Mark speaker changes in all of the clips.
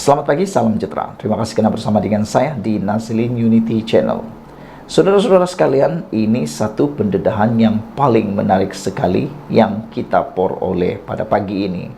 Speaker 1: Selamat pagi, salam sejahtera. Terima kasih karena bersama dengan saya di Nazilin Unity Channel. Saudara-saudara sekalian, ini satu pendedahan yang paling menarik sekali yang kita peroleh pada pagi ini.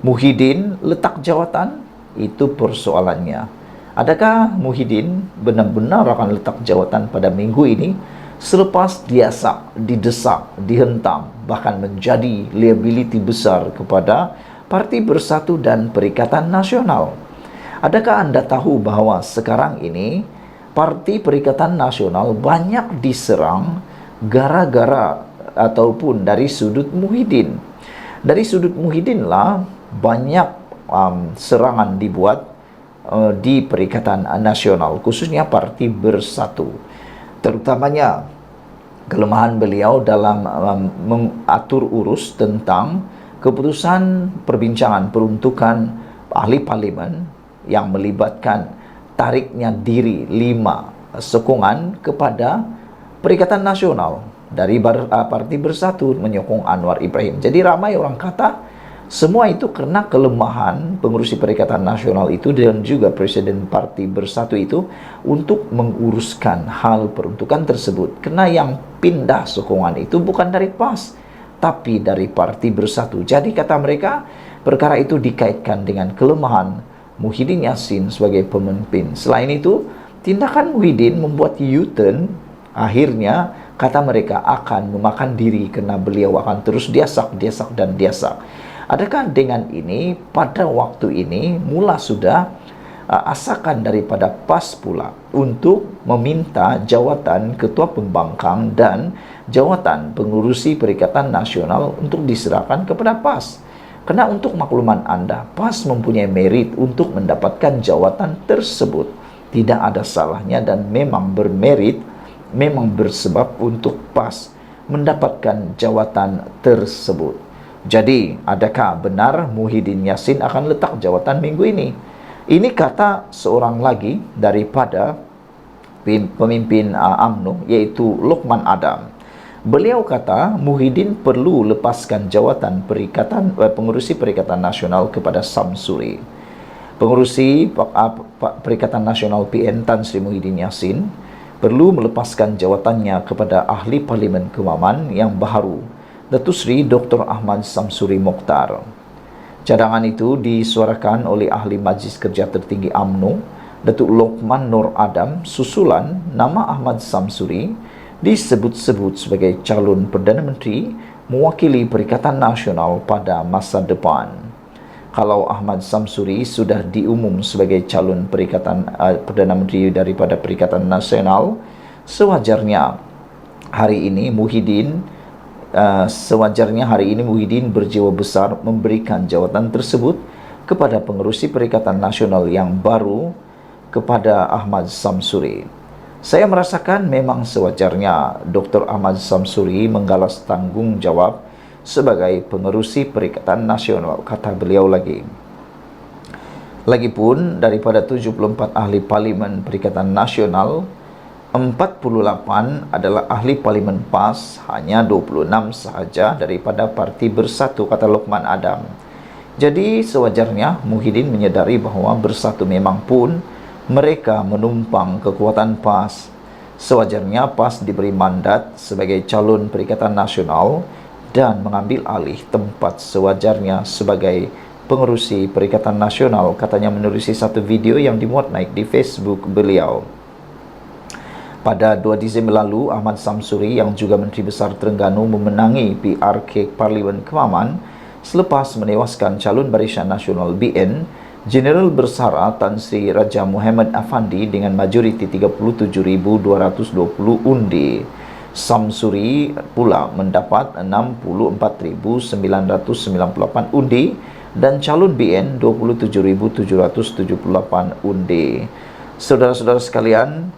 Speaker 1: Muhyiddin letak jawatan, itu persoalannya. Adakah Muhyiddin benar-benar akan letak jawatan pada minggu ini selepas didesak, dihentam, bahkan menjadi liability besar kepada Parti Bersatu dan Perikatan Nasional? Adakah Anda tahu bahwa sekarang ini Parti Perikatan Nasional banyak diserang gara-gara ataupun dari sudut Muhyiddin. Dari sudut Muhyiddin lah banyak serangan dibuat di Perikatan Nasional, khususnya Parti Bersatu. Terutamanya kelemahan beliau dalam mengatur urus tentang keputusan perbincangan peruntukan ahli parlimen yang melibatkan tariknya diri 5 sokongan kepada Perikatan Nasional dari Parti Bersatu menyokong Anwar Ibrahim. Jadi ramai orang kata semua itu karena kelemahan pengurusi Perikatan Nasional itu dan juga Presiden Parti Bersatu itu untuk menguruskan hal peruntukan tersebut. Karena yang pindah sokongan itu bukan dari PAS, tapi dari Parti Bersatu. Jadi kata mereka, perkara itu dikaitkan dengan kelemahan Muhyiddin Yassin sebagai pemimpin. Selain itu, tindakan Muhyiddin membuat U-turn, akhirnya kata mereka akan memakan diri karena beliau akan terus diasak. Adakah dengan ini, pada waktu ini, mula sudah asakan daripada PAS pula untuk meminta jawatan Ketua Pembangkang dan jawatan pengurusi Perikatan Nasional untuk diserahkan kepada PAS. Karena untuk makluman Anda, PAS mempunyai merit untuk mendapatkan jawatan tersebut. Tidak ada salahnya dan memang bermerit, memang bersebab untuk PAS mendapatkan jawatan tersebut. Jadi, adakah benar Muhyiddin Yassin akan letak jawatan minggu ini? Ini kata seorang lagi daripada pemimpin UMNO, yaitu Lokman Adam. Beliau kata Muhyiddin perlu lepaskan jawatan pengurusi Perikatan Nasional kepada Samsuri. Pengurusi Perikatan Nasional PN Tan Sri Muhyiddin Yassin perlu melepaskan jawatannya kepada ahli parlimen Kemaman yang baru, Datuk Seri Dr. Ahmad Samsuri Mokhtar. Cadangan itu disuarakan oleh ahli Majlis Kerja Tertinggi UMNO, Datuk Lokman Nur Adam, susulan nama Ahmad Samsuri disebut-sebut sebagai calon Perdana Menteri mewakili Perikatan Nasional pada masa depan. Kalau Ahmad Samsuri sudah diumum sebagai calon Perdana Menteri daripada Perikatan Nasional, sewajarnya hari ini Muhyiddin berjiwa besar memberikan jawatan tersebut kepada pengurusi Perikatan Nasional yang baru, kepada Ahmad Samsuri. Saya merasakan memang sewajarnya Dr. Ahmad Samsuri menggalas tanggung jawab sebagai pengerusi Perikatan Nasional, kata beliau lagi. Lagipun daripada 74 ahli parlimen Perikatan Nasional, 48 adalah ahli parlimen PAS, hanya 26 sahaja daripada Parti Bersatu, kata Lokman Adam. Jadi sewajarnya Muhyiddin menyedari bahawa Bersatu memang pun mereka menumpang kekuatan PAS. Sewajarnya PAS diberi mandat sebagai calon Perikatan Nasional dan mengambil alih tempat sewajarnya sebagai pengurusi Perikatan Nasional, katanya menerusi satu video yang dimuat naik di Facebook beliau. Pada 2 Disember lalu, Ahmad Samsuri yang juga Menteri Besar Terengganu memenangi PRK Parlimen Kemaman selepas menewaskan calon Barisan Nasional BN Jeneral Bersara Tan Sri Raja Muhammad Afandi dengan majoriti 37.220 undi. Samsuri pula mendapat 64.998 undi dan calon BN 27.778 undi. Saudara-saudara sekalian,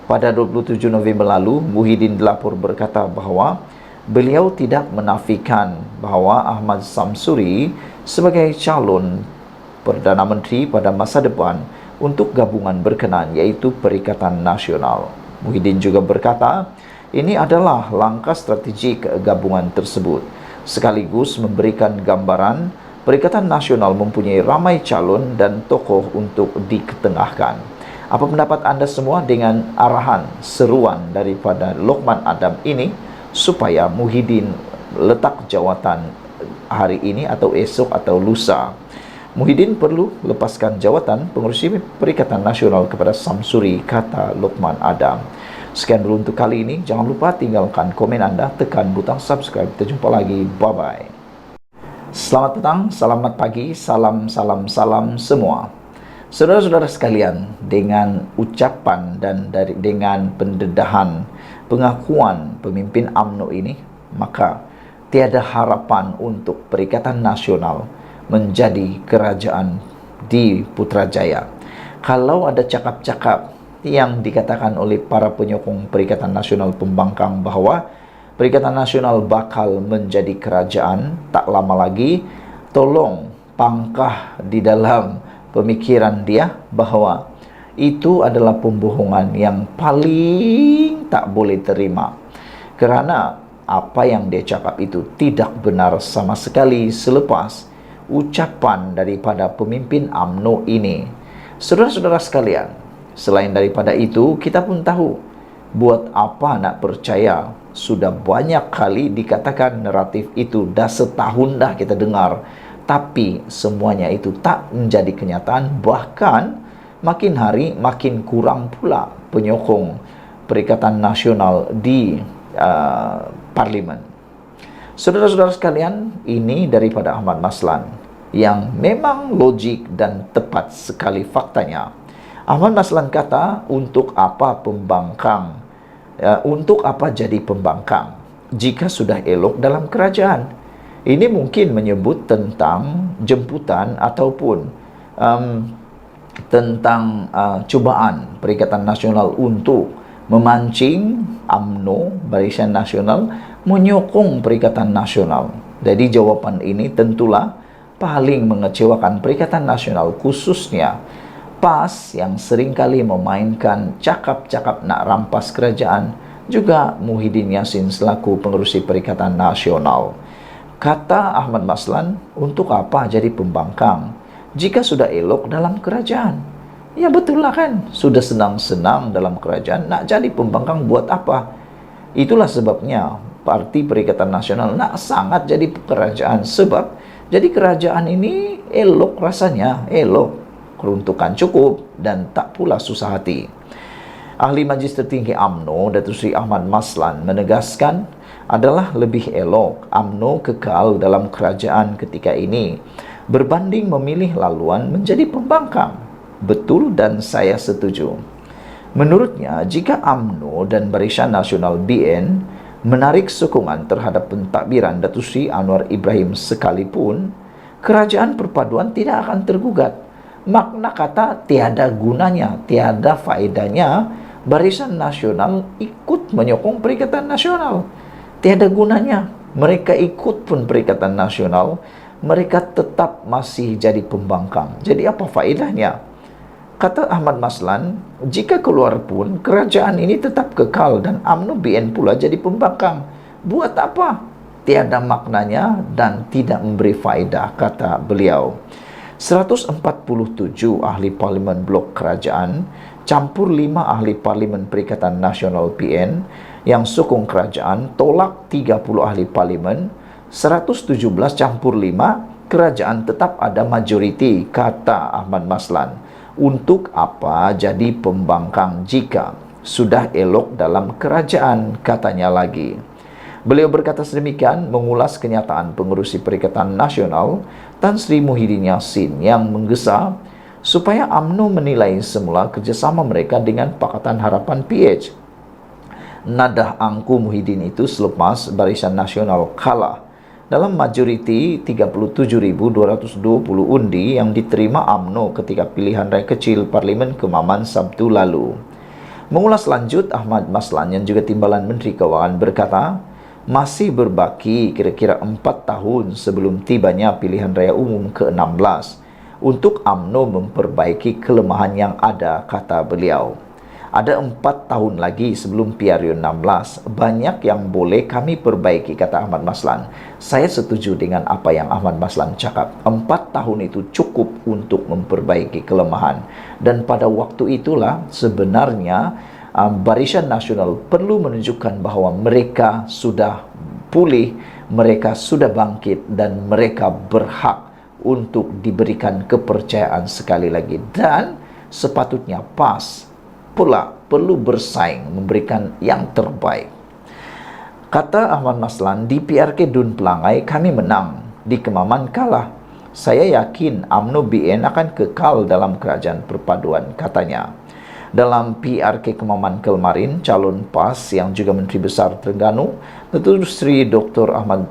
Speaker 1: pada 27 November lalu, Muhyiddin dilapor berkata bahawa beliau tidak menafikan bahawa Ahmad Samsuri sebagai calon Perdana Menteri pada masa depan untuk gabungan berkenan, yaitu Perikatan Nasional. Muhyiddin juga berkata, ini adalah langkah strategik gabungan tersebut, sekaligus memberikan gambaran Perikatan Nasional mempunyai ramai calon dan tokoh untuk diketengahkan. Apa pendapat anda semua dengan arahan seruan daripada Lokman Adam ini supaya Muhyiddin letak jawatan hari ini atau esok atau lusa? Muhyiddin perlu lepaskan jawatan pengurusi Perikatan Nasional kepada Samsuri, kata Lokman Adam. Sekian dulu untuk kali ini. Jangan lupa tinggalkan komen anda, tekan butang subscribe. Kita jumpa lagi. Bye-bye. Selamat petang, selamat pagi, salam semua. Saudara-saudara sekalian, dengan ucapan dan dengan pendedahan pengakuan pemimpin UMNO ini, maka tiada harapan untuk Perikatan Nasional menjadi kerajaan di Putrajaya. Kalau ada cakap-cakap yang dikatakan oleh para penyokong Perikatan Nasional pembangkang bahwa Perikatan Nasional bakal menjadi kerajaan tak lama lagi, tolong pangkah di dalam pemikiran dia bahwa itu adalah pembohongan yang paling tak boleh terima. Kerana apa yang dia cakap itu tidak benar sama sekali selepas ucapan daripada pemimpin UMNO ini. Saudara-saudara sekalian, selain daripada itu, kita pun tahu buat apa nak percaya. Sudah banyak kali dikatakan naratif itu, dah setahun dah kita dengar, tapi semuanya itu tak menjadi kenyataan. Bahkan makin hari makin kurang pula penyokong Perikatan Nasional di Parlimen. Saudara-saudara sekalian, ini daripada Ahmad Maslan yang memang logik dan tepat sekali faktanya. Ahmad Maslan kata, untuk apa pembangkang? Untuk apa jadi pembangkang jika sudah elok dalam kerajaan? Ini mungkin menyebut tentang jemputan ataupun tentang cubaan Perikatan Nasional untuk memancing UMNO, Barisan Nasional, menyokong Perikatan Nasional. Jadi jawapan ini tentulah paling mengecewakan Perikatan Nasional, khususnya PAS yang seringkali memainkan cakap-cakap nak rampas kerajaan, juga Muhyiddin Yassin selaku pengerusi Perikatan Nasional. Kata Ahmad Maslan, untuk apa jadi pembangkang jika sudah elok dalam kerajaan? Ya betul lah kan, sudah senang-senang dalam kerajaan, nak jadi pembangkang buat apa? Itulah sebabnya Parti Perikatan Nasional nak sangat jadi kerajaan, sebab jadi kerajaan ini elok rasanya, elok, keruntukan cukup dan tak pula susah hati. Ahli Majlis Tertinggi UMNO Datuk Seri Ahmad Maslan menegaskan adalah lebih elok UMNO kekal dalam kerajaan ketika ini berbanding memilih laluan menjadi pembangkang. Betul dan saya setuju. Menurutnya, jika UMNO dan Barisan Nasional BN menarik sokongan terhadap pentadbiran Datuk Seri Anwar Ibrahim sekalipun, kerajaan perpaduan tidak akan tergugat. Makna kata tiada gunanya, tiada faedahnya Barisan Nasional ikut menyokong Perikatan Nasional. Tiada gunanya mereka ikut pun Perikatan Nasional, mereka tetap masih jadi pembangkang. Jadi apa faedahnya? Kata Ahmad Maslan, jika keluar pun kerajaan ini tetap kekal dan UMNO BN pula jadi pembangkang. Buat apa? Tiada maknanya dan tidak memberi faedah, kata beliau. 147 ahli parlimen blok kerajaan campur 5 ahli parlimen Perikatan Nasional PN yang sokong kerajaan tolak 30 ahli parlimen, 117 campur 5 kerajaan tetap ada majoriti, kata Ahmad Maslan. Untuk apa jadi pembangkang jika sudah elok dalam kerajaan, katanya lagi. Beliau berkata sedemikian mengulas kenyataan pengerusi Perikatan Nasional Tan Sri Muhyiddin Yassin yang menggesa supaya UMNO menilai semula kerjasama mereka dengan Pakatan Harapan PH. Nadah angku Muhyiddin itu selepas Barisan Nasional kalah dalam majoriti 37.220 undi yang diterima UMNO ketika pilihan raya kecil Parlimen Kemaman Sabtu lalu. Mengulas lanjut, Ahmad Maslan yang juga Timbalan Menteri Keuangan berkata, masih berbaki kira-kira 4 tahun sebelum tibanya pilihan raya umum ke-16 untuk UMNO memperbaiki kelemahan yang ada, kata beliau. Ada 4 tahun lagi sebelum PRU 16. Banyak yang boleh kami perbaiki, kata Ahmad Maslan. Saya setuju dengan apa yang Ahmad Maslan cakap. 4 tahun itu cukup untuk memperbaiki kelemahan. Dan pada waktu itulah sebenarnya Barisan Nasional perlu menunjukkan bahwa mereka sudah pulih, mereka sudah bangkit, dan mereka berhak untuk diberikan kepercayaan sekali lagi. Dan sepatutnya PAS pula perlu bersaing memberikan yang terbaik. Kata Ahmad Maslan, di PRK Dun Pelangai kami menang, di Kemaman kalah. Saya yakin UMNO BN akan kekal dalam kerajaan perpaduan, katanya. Dalam PRK Kemaman kemarin, calon PAS yang juga Menteri Besar Terengganu, Datuk Seri Dr. Ahmad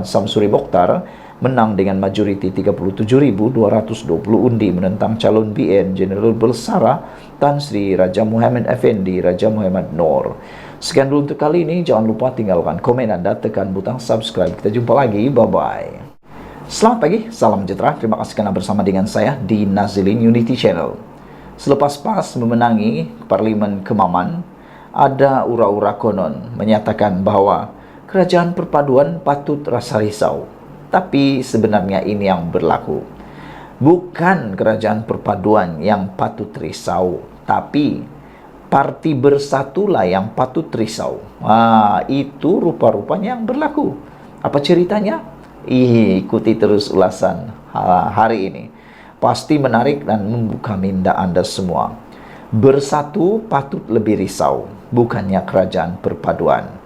Speaker 1: Samsuri Mokhtar, menang dengan majoriti 37,220 undi menentang calon BN Jeneral Bersara Tan Sri Raja Muhammad Effendi Raja Muhammad Noor. Sekian dulu untuk kali ini. Jangan lupa tinggalkan komen Anda, tekan butang subscribe. Kita jumpa lagi. Bye-bye. Selamat pagi, salam sejahtera. Terima kasih karena bersama dengan saya di Nazilin Unity Channel. Selepas PAS memenangi Parlimen Kemaman, ada ura-ura konon menyatakan bahwa kerajaan perpaduan patut rasa risau. Tapi sebenarnya ini yang berlaku. Bukan kerajaan perpaduan yang patut risau, tapi Parti Bersatulah yang patut risau. Itu rupa-rupanya yang berlaku. Apa ceritanya? Ikuti terus ulasan hari ini. Pasti menarik dan membuka minda Anda semua. Bersatu patut lebih risau, bukannya kerajaan perpaduan.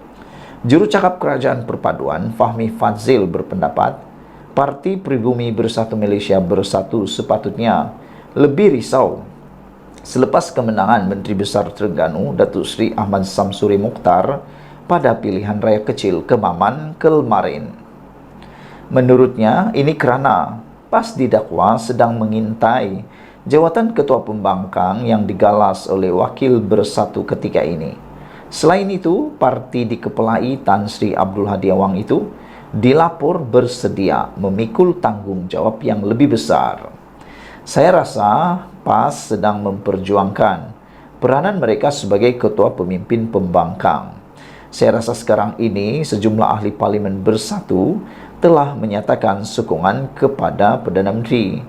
Speaker 1: Juru cakap Kerajaan Perpaduan, Fahmi Fadzil, berpendapat Parti Pribumi Bersatu Malaysia Bersatu sepatutnya lebih risau selepas kemenangan Menteri Besar Terengganu, Datuk Seri Ahmad Samsuri Mokhtar, pada pilihan raya kecil Kemaman kemarin. Menurutnya, ini kerana PAS didakwa sedang mengintai jawatan Ketua Pembangkang yang digalas oleh Wakil Bersatu ketika ini. Selain itu, parti dikepelai Tan Sri Abdul Hadi Awang itu dilapor bersedia memikul tanggungjawab yang lebih besar. Saya rasa PAS sedang memperjuangkan peranan mereka sebagai ketua pemimpin pembangkang. Saya rasa sekarang ini sejumlah ahli Parlimen Bersatu telah menyatakan sokongan kepada Perdana Menteri.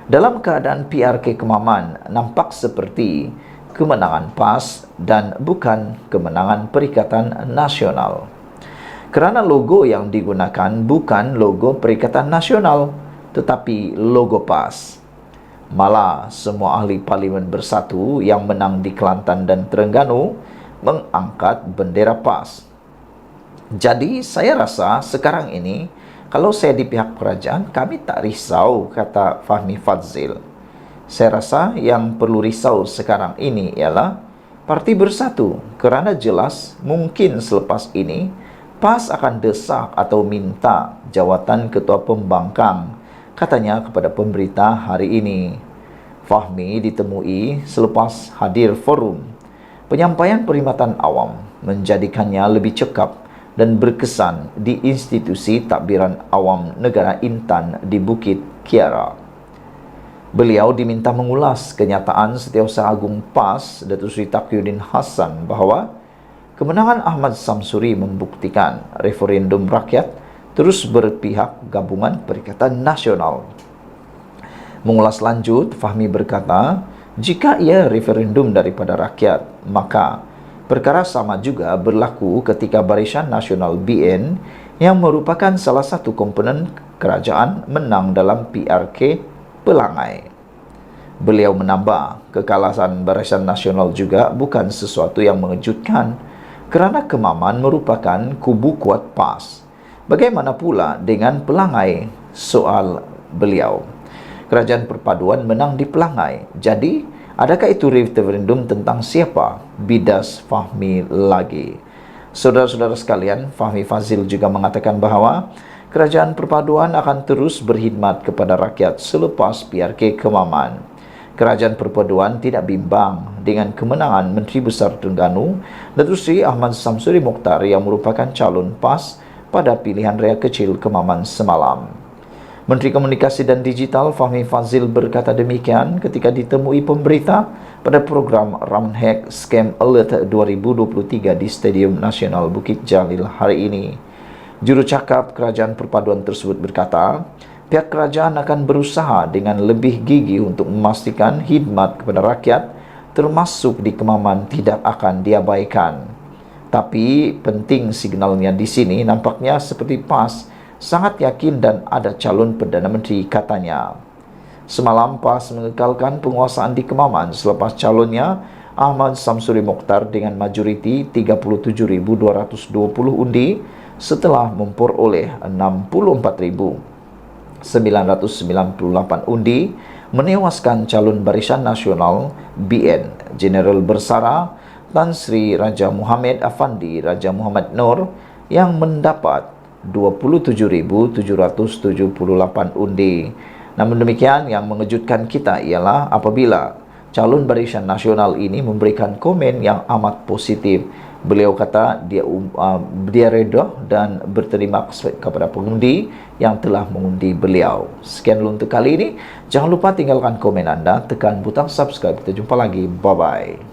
Speaker 1: Dalam keadaan PRK Kemaman nampak seperti kemenangan PAS dan bukan kemenangan Perikatan Nasional. Kerana logo yang digunakan bukan logo Perikatan Nasional, tetapi logo PAS. Malah semua ahli Parlimen Bersatu yang menang di Kelantan dan Terengganu mengangkat bendera PAS. Jadi saya rasa sekarang ini, kalau saya di pihak kerajaan, kami tak risau, kata Fahmi Fadzil. Saya rasa yang perlu risau sekarang ini ialah Parti Bersatu, kerana jelas mungkin selepas ini PAS akan desak atau minta jawatan Ketua Pembangkang, katanya kepada pemberita hari ini. Fahmi ditemui selepas hadir forum. Penyampaian perkhidmatan awam menjadikannya lebih cekap dan berkesan di institusi takbiran awam negara Intan di Bukit Kiara. Beliau diminta mengulas kenyataan Setiausaha Agung PAS Datuk Seri Taqiyuddin Hassan bahawa kemenangan Ahmad Samsuri membuktikan referendum rakyat terus berpihak gabungan Perikatan Nasional. Mengulas lanjut, Fahmi berkata, jika ia referendum daripada rakyat, maka perkara sama juga berlaku ketika Barisan Nasional BN yang merupakan salah satu komponen kerajaan menang dalam PRK Pelangai. Beliau menambah, kekalasan Barisan Nasional juga bukan sesuatu yang mengejutkan kerana Kemaman merupakan kubu kuat PAS. Bagaimana pula dengan Pelangai? Soal beliau. Kerajaan Perpaduan menang di Pelangai. Jadi, adakah itu referendum tentang siapa? Bidas Fahmi lagi. Saudara-saudara sekalian, Fahmi Fadzil juga mengatakan bahawa Kerajaan Perpaduan akan terus berkhidmat kepada rakyat selepas PRK Kemaman. Kerajaan Perpaduan tidak bimbang dengan kemenangan Menteri Besar Terengganu, Datuk Seri Ahmad Samsuri Mokhtar yang merupakan calon PAS pada pilihan raya kecil Kemaman semalam. Menteri Komunikasi dan Digital Fahmi Fadzil berkata demikian ketika ditemui pemberita pada program Ramhack Scam Alert 2023 di Stadium Nasional Bukit Jalil hari ini. Juru cakap Kerajaan Perpaduan tersebut berkata, pihak kerajaan akan berusaha dengan lebih gigih untuk memastikan khidmat kepada rakyat, termasuk di Kemaman, tidak akan diabaikan. Tapi penting signalnya di sini nampaknya seperti PAS sangat yakin dan ada calon Perdana Menteri, katanya. Semalam PAS mengekalkan penguasaan di Kemaman selepas calonnya Ahmad Samsuri Mokhtar dengan majoriti 37.220 undi setelah memperoleh 64.998 undi menewaskan calon Barisan Nasional BN Jeneral Bersara Tan Sri Raja Muhammad Afandi Raja Muhammad Noor yang mendapat 27.778 undi. Namun demikian, yang mengejutkan kita ialah apabila calon Barisan Nasional ini memberikan komen yang amat positif. Beliau kata dia reda dan berterima kasih kepada pengundi yang telah mengundi beliau. Sekian dulu untuk kali ini. Jangan lupa tinggalkan komen Anda, tekan butang subscribe. Kita jumpa lagi. Bye-bye.